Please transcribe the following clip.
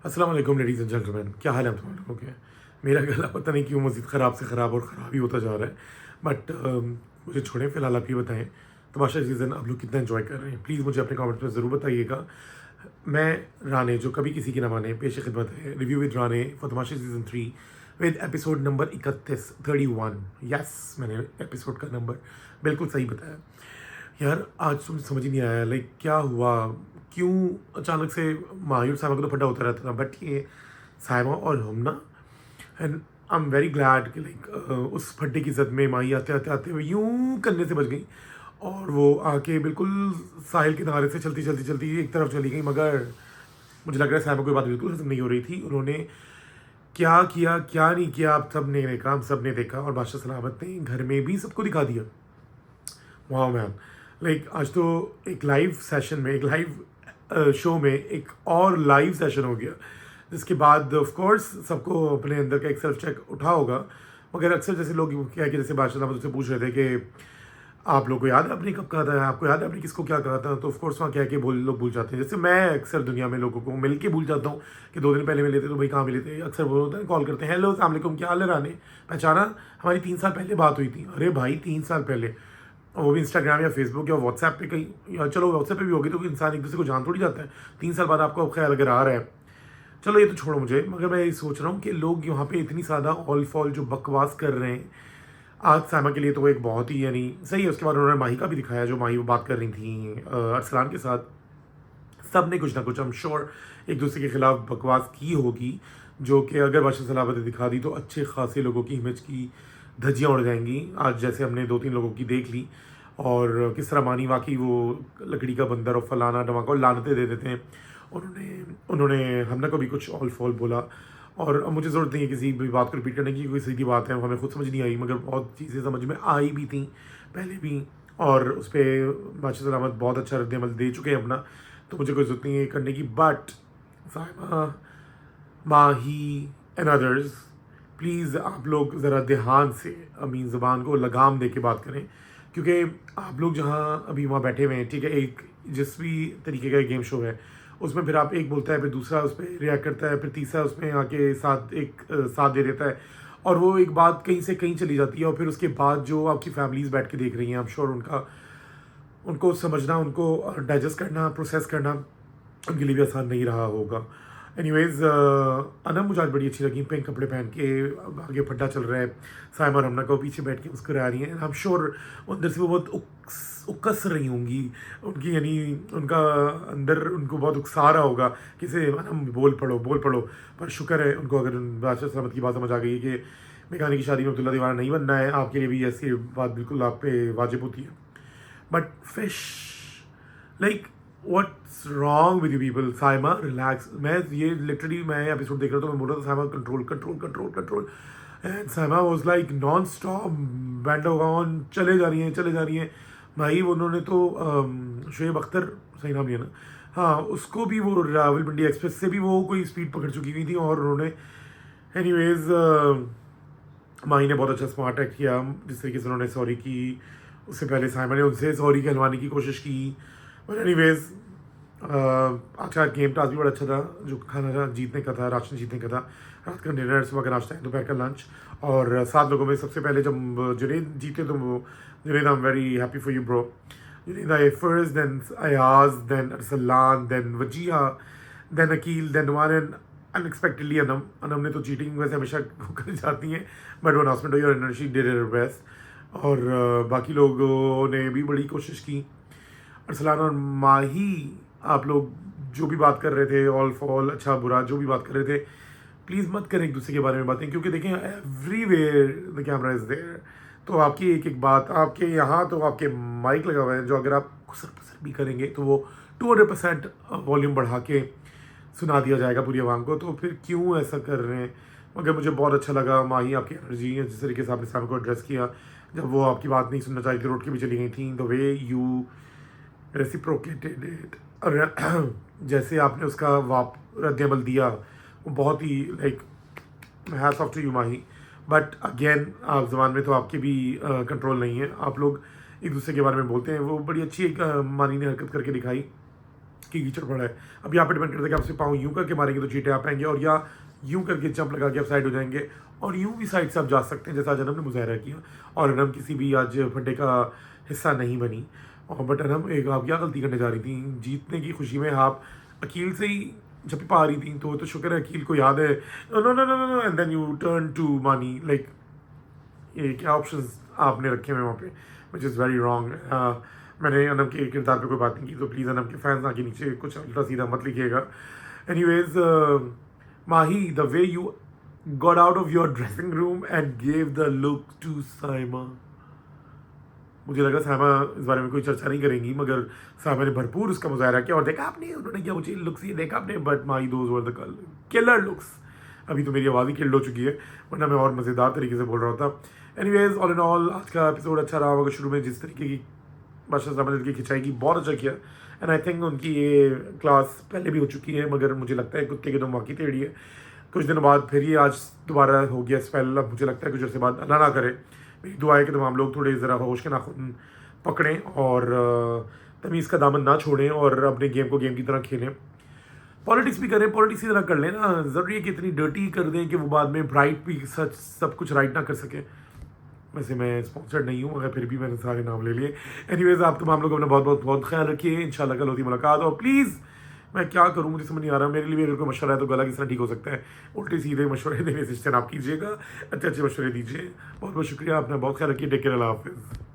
अस्सलाम वालेकुम ladies and gentleman, क्या हाल है आप तुम्हारे लोगों के। मेरा गला पता नहीं क्यों मज़ीद ख़राब से ख़राब और ख़राब ही होता जा रहा है। बट मुझे छोड़ें, फ़िलहाल आप ये बताएं तमाशा सीज़न आप लोग कितना एंजॉय कर रहे हैं। प्लीज़ मुझे अपने कमेंट्स में ज़रूर बताइएगा। मैं राने जो कभी किसी की ना माने पेश खिदमत है, review with Rane for Tamasha season 3 with episode number 31 yes, मैंने एपिसोड का नंबर बिल्कुल सही बताया। यार आज तो मुझे समझ ही नहीं आया लाइक क्या हुआ, क्यों अचानक से माही और साइमा को तो फटा होता रहता था, बट ये साइमा और हम ना, and I am very glad कि लाइक उस फड्डे की जद में माही आते आते आते हुए यूं करने से बच गई और वो आके बिल्कुल साहिल किनारे से चलती चलती चलती एक तरफ चली गई। मगर मुझे लग रहा है साइमा को ये बात बिल्कुल हजम नहीं हो रही थी। उन्होंने क्या किया क्या नहीं किया आप सब ने देखा, हम सब ने देखा, और बादशाह सलामत ने घर में भी सबको दिखा दिया। वाह मैन, लाइक आज तो एक लाइव सेशन में, एक लाइव शो में एक और लाइव सेशन हो गया, जिसके बाद ऑफ कोर्स सबको अपने अंदर का एक सेल्फ चेक उठा होगा। मगर अक्सर जैसे लोग क्या कि जैसे बादशाह मुझसे पूछ रहे थे कि आप लोग को याद है आपने कब कहा था, आपको याद है आपने किसको क्या कहा था, तो ऑफ कोर्स वहाँ क्या कि लोग भूल जाते हैं। जैसे मैं अक्सर दुनिया में लोगों को मिल के भूल जाता हूँ कि 2 दिन पहले मिले थे तो भाई कहाँ मिले थे। अक्सर वो होता है कॉल करते हैं, हेलो अस्सलाम वालेकुम, क्या हाल है राने, पहचाना, हमारी 3 साल पहले बात हुई थी। अरे भाई 3 साल पहले, और वो भी इंस्टाग्राम या फेसबुक या व्हाट्सएप पे कहीं, या चलो व्हाट्सएप पे भी होगी तो इंसान एक दूसरे को जान थोड़ी जाता है। 3 साल बाद आपको ख्याल अगर आ रहा है, चलो ये तो छोड़ो मुझे, मगर मैं ये सोच रहा हूँ कि लोग यहाँ पे इतनी ज़्यादा ऑल फॉल जो बकवास कर रहे हैं आज साइमा के लिए, तो वो एक बहुत ही यानी सही है। उसके बाद उन्होंने माही का भी दिखाया, जो माही वो बात कर रही थी अरसलान के साथ। सब ने कुछ ना कुछ, आई एम श्योर, एक दूसरे के खिलाफ बकवास की होगी, जो कि अगर बादशाह सलामत ने दिखा दी तो अच्छे खासे लोगों की इमेज की धज्जियाँ उड़ जाएंगी। आज जैसे हमने 2-3 लोगों की देख ली, और किस तरह मानी वाकई वो लकड़ी का बंदर और फलाना धमाका और लानते दे देते हैं। उन्होंने उन्होंने हमने को भी कुछ ऑल फॉल बोला, और अब मुझे ज़रूरत नहीं है किसी भी बात को रिपीट करने की, कोई सीधी बात है, हमें खुद समझ नहीं आई, मगर बहुत चीज़ें समझ में आई भी थी पहले भी, और उस पर बादशाह सलामत बहुत अच्छा रद्द-ए-अमल दे चुके हैं अपना, तो मुझे कोई ज़रूरत नहीं है करने की। बट साहिबा, माही एंड अदर्स, प्लीज़ आप लोग ज़रा ध्यान से अपनी ज़बान को लगाम दे के बात करें, क्योंकि आप लोग जहाँ अभी वहाँ बैठे हुए हैं, ठीक है, एक जिस भी तरीके का गेम शो है उसमें फिर आप एक बोलता है, फिर दूसरा उस पर रिएक्ट करता है, फिर तीसरा उसमें आके साथ दे देता है, और वो एक बात कहीं से कहीं चली जाती है, और फिर उसके बाद जो आपकी फैमिलीज़ बैठ के देख रही हैं, आई एम श्योर उनको समझना, उनको डाइजेस्ट करना, प्रोसेस करना उनके लिए भी आसान नहीं रहा होगा। एनीवेज, अनम मुझे आज बड़ी अच्छी लगी, पिंक कपड़े पहन के आगे फड्डा चल रहा है, साइमा और रमना को पीछे बैठ के मुस्कुरा रही हैं। आई एम श्योर अंदर से वो बहुत उकस रही होंगी, उनकी यानी उनका अंदर उनको बहुत उकसा रहा होगा कि से अनम बोल पड़ो बोल पड़ो। पर शुक्र है उनको, अगर बादशाह सलामत की बात समझ आ गई है कि मेघानी की शादी में अब्दुल्ला दीवाना नहीं बनना है, आपके लिए भी ऐसी बात बिल्कुल आप पे वाजिब होती है। But fish, like what's wrong with you people. Saima relax, मैं ये लिटरली मैं एपिसोड देख रहा था, मैं बोल रहा था Saima control control control control, and Saima was like non stop bandwagon, चले जा रही हैं चले जा रही हैं। भाई उन्होंने तो शुएब अख्तर, सही नाम लिया ना, हाँ, उसको भी वो रावलपिंडी एक्सप्रेस से भी वो कोई स्पीड पकड़ चुकी हुई थी, और उन्होंने एनीवेज माही ने बहुत अच्छा स्मार्ट एक्ट किया जिस तरीके से उन्होंने सॉरी की। उससे पहले साइमा ने उनसे सॉरी कहलवाने की कोशिश की। बट एनीवेज, अच्छा गेम टास्क भी बड़ा अच्छा था, जो खाना जीतने का था, राशन जीतने का था, रात का डिनर, सुबह का नाश्ता, दोपहर का लंच, और 7 लोगों में सबसे पहले जब जुनैद जीते तो Junaid, I am very happy for you bro. Junaid I first, then Ayaz, then Arsalan, then Wajiha, then Aqeel, then Numan, and unexpectedly Anam. Anam ने तो चीटिंग वैसे हमेशा कर जाती हैं, बट वो अनाउंसमेंट हुई और शी डिड हर बेस्ट, और बाकी लोगों ने भी बड़ी कोशिश की। अरसलान और माही, आप लोग जो भी बात कर रहे थे, ऑल फॉल, अच्छा बुरा, जो भी बात कर रहे थे, प्लीज़ मत करें एक दूसरे के बारे में बातें, क्योंकि देखें everywhere the camera is there. तो आपकी एक एक बात, आपके यहाँ तो आपके माइक लगा हुआ है, जो अगर आप खुसर पुसर भी करेंगे तो वो 200% वॉल्यूम बढ़ा के सुना दिया जाएगा पूरी आवाम को, तो फिर क्यों ऐसा कर रहे हैं। मगर मुझे बहुत अच्छा लगा माही, आपकी एनर्जी, जिस तरीके से आपने सामने को एड्रेस किया, जब वो आपकी बात नहीं सुनना चाहिए रोड के भी चली गई थी, the way you reciprocated it, और जैसे आपने उसका रद्द-ए-अमल दिया, वो बहुत ही like hats off to you Mahi. But again, आप ज़बान में तो आपके भी कंट्रोल नहीं है, आप लोग एक दूसरे के बारे में बोलते हैं। वो बड़ी अच्छी एक मानी ने हरकत करके दिखाई की कीचड़ पड़ा है। अब यहाँ पे डिपेंड करता है कि आप सिर्फ पाँव यूँ करके मारेंगे तो चींटे आप आएंगे, और या यूँ करके जंप लगा के आप साइड हो जाएंगे, और यूँ भी साइड से आप जा सकते हैं, जैसा आज अनम ने मुजाहरा किया। और अनम किसी भी आज फड्डे का हिस्सा नहीं बनी। और बट अनम एक आप क्या गलती करने जा रही थी, जीतने की खुशी में आप अकील से ही जब पा रही थी, तो शुक्र है अकील को याद है, no no no no no, and then you turn to Mani. Like ये क्या ऑप्शंस आपने रखे हुए वहाँ पे, विच इज़ वेरी रॉन्ग। मैंने अनम के किरदार पे कोई बात नहीं की, तो प्लीज़ अनम के फैंस आगे नीचे कुछ उल्टा सीधा मत लिखिएगा। Anyways Mahi, the way you got out of your dressing room and gave the look to Saima, मुझे लगा साइमा इस बारे में कोई चर्चा नहीं करेंगी, मगर साइमा ने भरपूर उसका मुजाहरा किया। और देखा आपने उन्होंने क्या मुझे लुक्स ये देखा आपने, but my those were the killer looks. अभी तो मेरी आवाज़ ही किल्ड हो चुकी है, वरना मैं और मज़ेदार तरीके से बोल रहा था। एनीवेज ऑल इन ऑल आज का एपिसोड अच्छा रहा होगा। शुरू में जिस तरीके की बादशाह सामंत की खिंचाई की बहुत अच्छा किया, एंड आई थिंक उनकी ये क्लास पहले भी हो चुकी है, मगर मुझे लगता है कुत्ते की दम वाकई टेढ़ी है। कुछ दिनों बाद फिर ये आज दोबारा हो गया स्पेल। अब मुझे लगता है कुछ अर्से बाद अल्लाह ना करे, मेरी दुआ है कि तमाम लोग थोड़े ज़रा होश के नाखून पकड़ें और तमीज़ का दामन ना छोड़ें और अपने गेम को गेम की तरह खेलें। पॉलिटिक्स भी करें, पॉलिटिक्स की तरह कर लें ना, ज़रूरी है कि इतनी डर्टी कर दें कि वो बाद में ब्राइट भी सच सब कुछ राइट ना कर सके। वैसे मैं स्पॉन्सर्ड नहीं हूँ, मगर फिर भी मैंने सारे नाम ले लिए। एनीवेज आप तमाम लोग अपना बहुत बहुत बहुत ख्याल रखिए। इंशाल्लाह कल होती मुलाकात। और प्लीज़ मैं क्या करूँ मुझे समझ नहीं आ रहा, मेरे लिए भी अगर कोई मशवरा है तो गला किस तरह ठीक हो सकता है, उल्टे सीधे मशवरे देने से आप कीजिएगा, अच्छे अच्छे मशवरे दीजिए। बहुत बहुत शुक्रिया, अपना बहुत ख्याल रखिए। टेक केयर, अल्लाह हाफिज़।